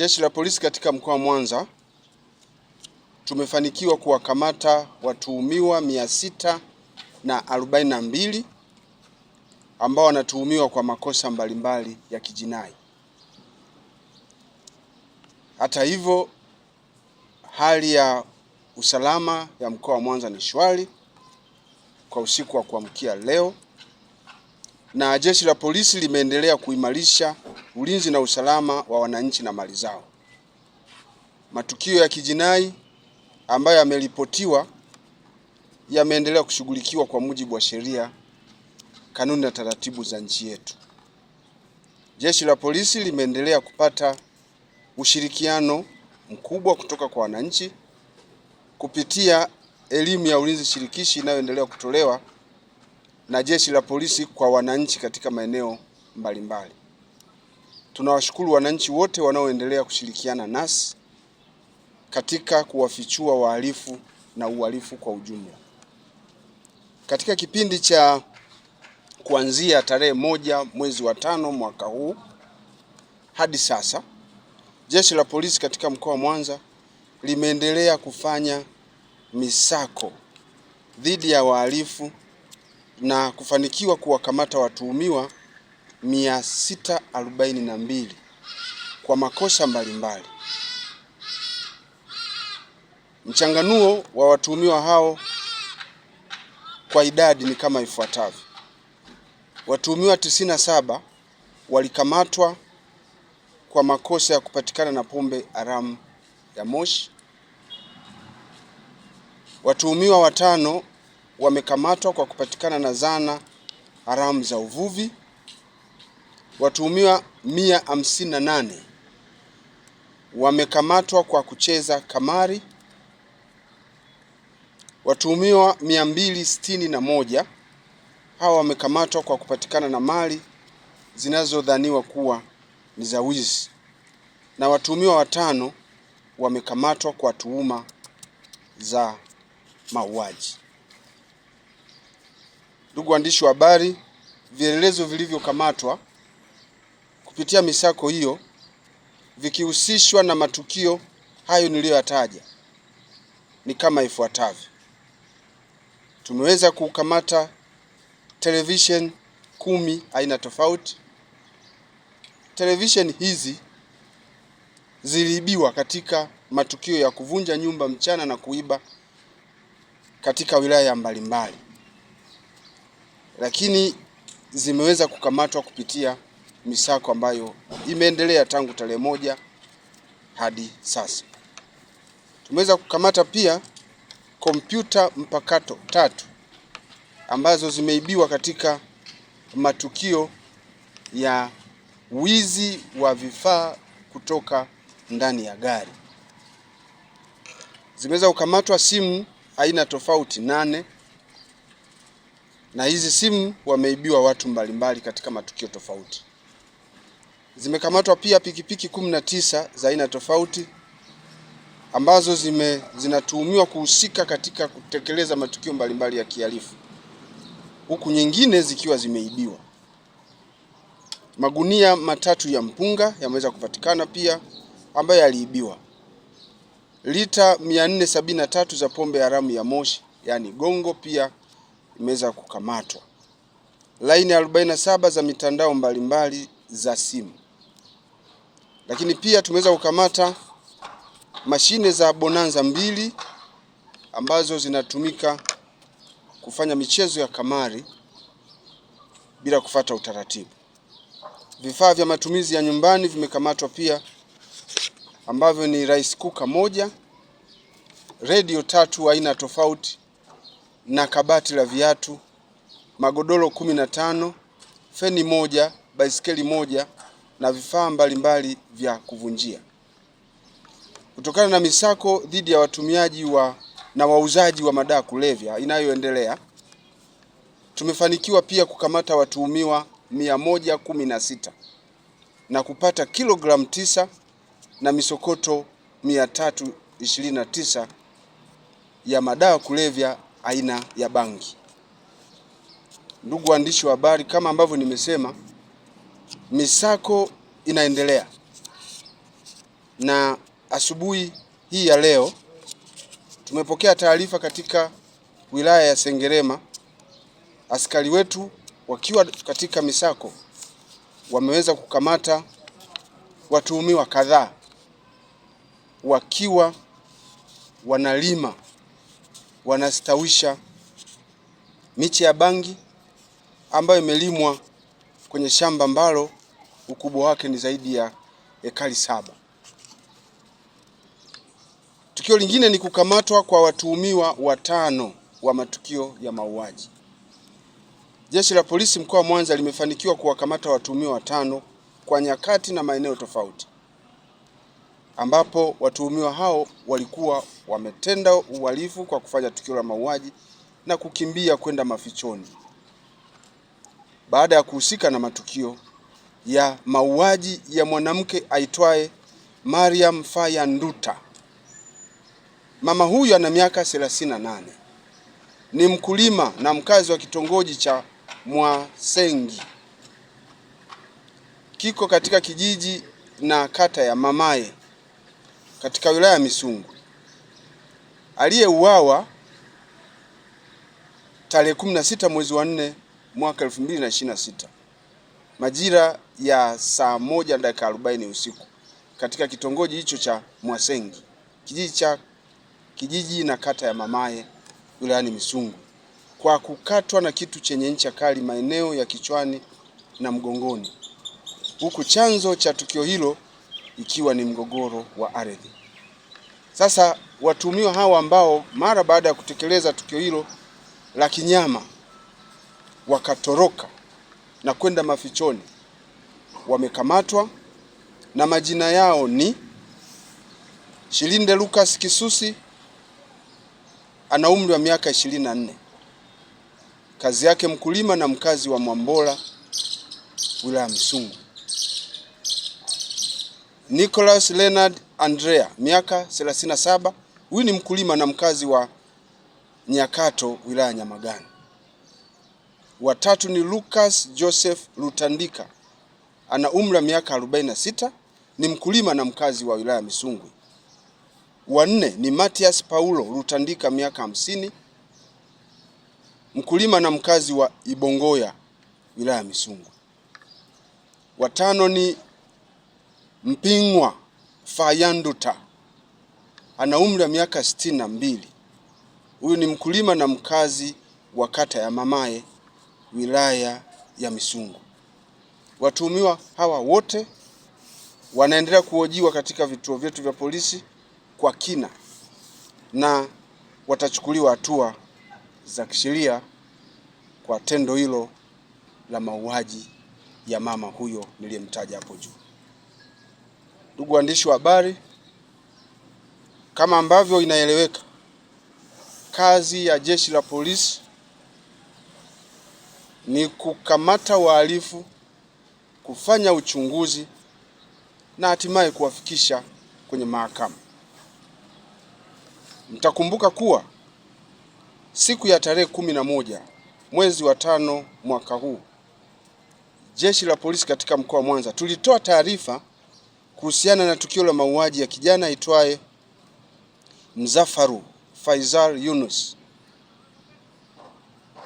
Jeshi la Polisi katika mkoa wa Mwanza tumefanikiwa kuwakamata watuhumiwa 642 ambao wanatuhumiwa kwa makosa mbalimbali ya kijinai. Hata hivyo, hali ya usalama ya mkoa wa Mwanza ni shwari kwa usiku wa kuamkia leo, na Jeshi la Polisi limeendelea kuimarisha ulinzi na usalama wa wananchi na mali zao. Matukio ya kijinai ambayo yameripotiwa yameendelea kushughulikiwa kwa mujibu wa sheria, kanuni na taratibu za nchi yetu. Jeshi la Polisi limeendelea kupata ushirikiano mkubwa kutoka kwa wananchi kupitia elimu ya ulinzi shirikishi inayoendelea kutolewa na Jeshi la Polisi kwa wananchi katika maeneo mbalimbali. Tunawashukuru wananchi wote wanaoendelea kushirikiana nasi katika kuwafichua wahalifu na uhalifu kwa ujumla. Katika kipindi cha kuanzia tarehe 1 mwezi wa 5 mwaka huu hadi sasa, Jeshi la Polisi katika mkoa wa Mwanza limeendelea kufanya misako dhidi ya wahalifu na kufanikiwa kuwakamata watuhumiwa 642 kwa makosa mbalimbali. Mchanganuo wa watuhumiwa hao kwa idadi ni kama ifuatavyo. Watuhumiwa 97 walikamatwa kwa makosa ya kupatikana na pombe haramu ya moshi. Watuhumiwa 5 wamekamatwa kwa kupatikana na zana haramu za uvuvi. Watuhumiwa 158 wamekamatwa kwa kucheza kamari. Watuhumiwa 261 hawa wamekamatwa kwa kupatikana na mali zinazodhaniwa kuwa ni za wizi, na watuhumiwa 5 wamekamatwa kwa tuhuma za mauaji. Ndugu waandishi wa habari, vielelezo vilivyokamatwa kupitia misako hiyo vikihusishwa na matukio hayo niliyoyataja ni kama ifuatavyo. Tumeweza kukamata television 10 aina tofauti. Television hizi ziliibiwa katika matukio ya kuvunja nyumba mchana na kuiba katika wilaya mbalimbali, lakini zimeweza kukamatwa kupitia misako ambayo imeendelea tangu tarehe 1 hadi sasa. Tumeweza kukamata pia kompyuta mpakato 3 ambazo zimeibiwa katika matukio ya wizi wa vifaa kutoka ndani ya gari. Zimeweza kukamatwa simu aina tofauti 8, na hizi simu wameibiwa watu mbalimbali katika matukio tofauti. Zimekamatwa pia pikipiki 19 za aina tofauti ambazo zinatuhumiwa kuhusika katika kutekeleza matukio mbalimbali ya kihalifu, huku nyingine zikiwa zimeibiwa. Magunia 3 ya mpunga yameweza kupatikana pia ambayo yaliibiwa. Lita 473 za pombe haramu ya moshi yani gongo pia imeweza kukamatwa. Laini 47 za mitandao mbalimbali za simu. Lakini pia tumeweza kukamata mashine za bonanza 2 ambazo zinatumika kufanya michezo ya kamari bila kufuata utaratibu. Vifaa vya matumizi ya nyumbani vimekamatwa pia ambavyo ni rice cooker 1, radio 3 aina tofauti na kabati la viatu, magodoro 15, feni 1, baisikeli 1 na vifaa mbalimbali vya kuvunjia. Kutokana na misako dhidi ya watumiaji na wauzaji wa madawa kulevya inayoendelea, tumefanikiwa pia kukamata watuhumiwa 116 na kupata kilogramu 9 na misokoto 329 ya madawa kulevya aina ya bangi. Ndugu waandishi wa habari, kama ambavyo nimesema, misako inaendelea Na asubuhi hii ya leo tumepokea taarifa katika wilaya ya Sengerema, askari wetu wakiwa katika misako wameweza kukamata watuhumiwa kadhaa wakiwa wanalima, wanastawisha miche ya bangi ambayo imelimwa kwenye shamba ambalo ukubwa wake ni zaidi ya ekari 7. Tukio lingine ni kukamatwa kwa watuhumiwa 5 wa matukio ya mauaji. Jeshi la Polisi mkoa wa Mwanza limefanikiwa kuwakamata watuhumiwa 5 kwa nyakati na maeneo tofauti, ambapo watuhumiwa hao walikuwa wametenda uhalifu kwa kufanya tukio la mauaji na kukimbia kwenda mafichoni baada ya kuhusika na matukio ya mauaji ya mwanamke aitwaye Mariam Faya Nduta. Mama huyu ana miaka 38, ni mkulima na mkazi wa kitongoji cha Mwasengi, kiko katika kijiji na kata ya Mamaye katika wilaya ya Misungwi, aliyeuawa tarehe 16 mwezi wa 4 mwaka 2026 majira ya saa 1:40 usiku katika kitongoji hicho cha Mwasengi, kijiji na kata ya Mamaye wilayani Misungwi, kwa kukatwa na kitu chenye ncha kali maeneo ya kichwani na mgongoni, huku chanzo cha tukio hilo ikiwa ni mgogoro wa ardhi. Sasa watuhumiwa hawa ambao mara baada ya kutekeleza tukio hilo la kinyama wakatoroka na kwenda mafichoni wamekamatwa, na majina yao ni Shilinde Lucas Kisusi, ana umri wa miaka 24, kazi yake mkulima na mkazi wa Mwambola wilaya ya Misungwi. Nicholas Leonard Andrea, miaka 37, huyu ni mkulima na mkazi wa Nyakato wilaya ya Nyamagana. Watatu ni Lucas Joseph Lutandika, ana umri wa miaka 46, ni mkulima na mkazi wa wilaya ya Misungwi. Wanne ni Matias Paulo Lutandika, miaka 50, mkulima na mkazi wa Ibongoya wilaya ya Misungwi. Watano ni Mpingwa Fayanduta, ana umri wa miaka 62, huyu ni mkulima na mkazi wa kata ya Mamaye wilaya ya Misungwi. Watuhumiwa hawa wote wanaendelea kuhojiwa katika vituo vyetu vya polisi kwa kina na watachukuliwa hatua za kisheria kwa tendo hilo la mauaji ya mama huyo niliyemtaja hapo juu. Ndugu waandishi wa habari, kama ambavyo inaeleweka, kazi ya jeshi la polisi ni kukamata wahalifu, kufanya uchunguzi na hatimaye kuwafikisha kwenye mahakama. Mtakumbuka kuwa siku ya tarehe 11 mwezi wa 5 mwaka huu, jeshi la polisi katika mkoa wa Mwanza tulitoa taarifa kuhusiana na tukio la mauaji ya kijana aitwaye Mzafaru Faisal Yunus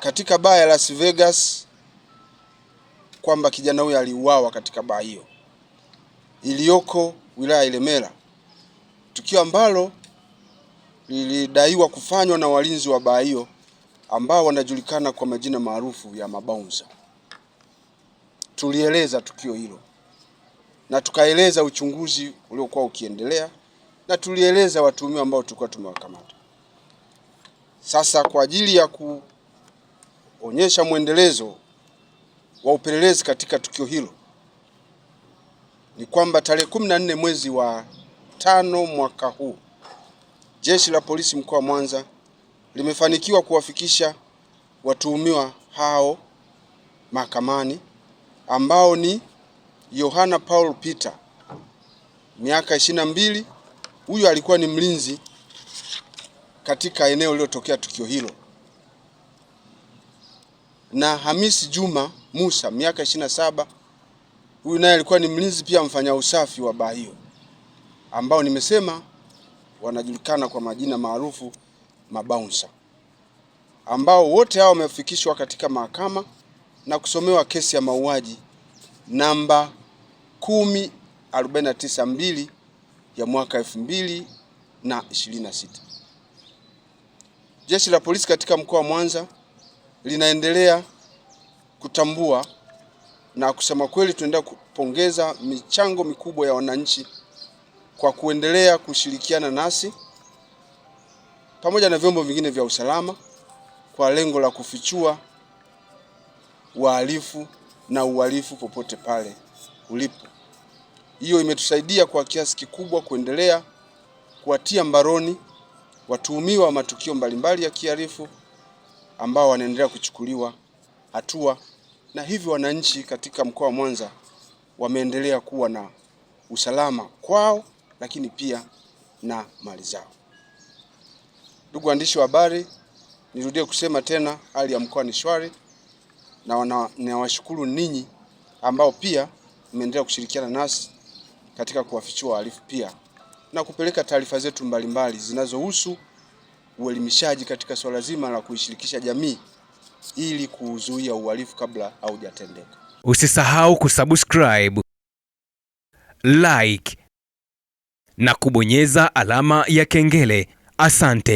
katika baa ya Las Vegas, kwamba kijana huyo aliuawa katika baa hiyo iliyoko wilaya ya Ilemela, tukio ambalo lilidaiwa kufanywa na walinzi wa baa hiyo ambao wanajulikana kwa majina maarufu ya mabouncer. Tulieleza tukio hilo na tukaeleza uchunguzi uliokuwa ukiendelea na tulieleza watuhumiwa ambao tulikuwa tumewakamata. Sasa kwa ajili ya kuonyesha mwendelezo wa upelelezi katika tukio hilo ni kwamba tarehe 14 mwezi wa 5 mwaka huu, jeshi la polisi mkoa wa Mwanza limefanikiwa kuwafikisha watuhumiwa hao mahakamani, ambao ni Yohana Paul Peter, miaka 22, huyu alikuwa ni mlinzi katika eneo lililotokea tukio hilo, na Hamisi Juma Musa, miaka 27, huyu naye alikuwa ni mlinzi pia mfanya usafi wa baa hiyo, ambao nimesema wanajulikana kwa majina maarufu mabouncer, ambao wote hao wamefikishwa katika mahakama na kusomewa kesi ya mauaji namba 10492 ya mwaka 2026. Jeshi la polisi katika mkoa wa Mwanza linaendelea kutambua na kusema kweli, tunaendelea kupongeza michango mikubwa ya wananchi kwa kuendelea kushirikiana nasi pamoja na vyombo vingine vya usalama kwa lengo la kufichua wahalifu na uhalifu popote pale ulipo. Hiyo imetusaidia kwa kiasi kikubwa kuendelea kuwatia mbaroni watuhumiwa wa matukio mbalimbali ya kihalifu ambao wanaendelea kuchukuliwa hatua, na hivyo wananchi katika mkoa wa Mwanza wameendelea kuwa na usalama kwao, lakini pia na mali zao. Ndugu waandishi wa habari, nirudie kusema tena, hali ya mkoa ni shwari, na ninawashukuru ninyi ambao pia mmeendelea kushirikiana nasi katika kuwafichua wahalifu pia na kupeleka taarifa zetu mbalimbali zinazohusu uelimishaji katika swala zima la kuishirikisha jamii ili kuzuia uhalifu kabla haujatendeka. Usisahau kusubscribe, like na kubonyeza alama ya kengele. Asante.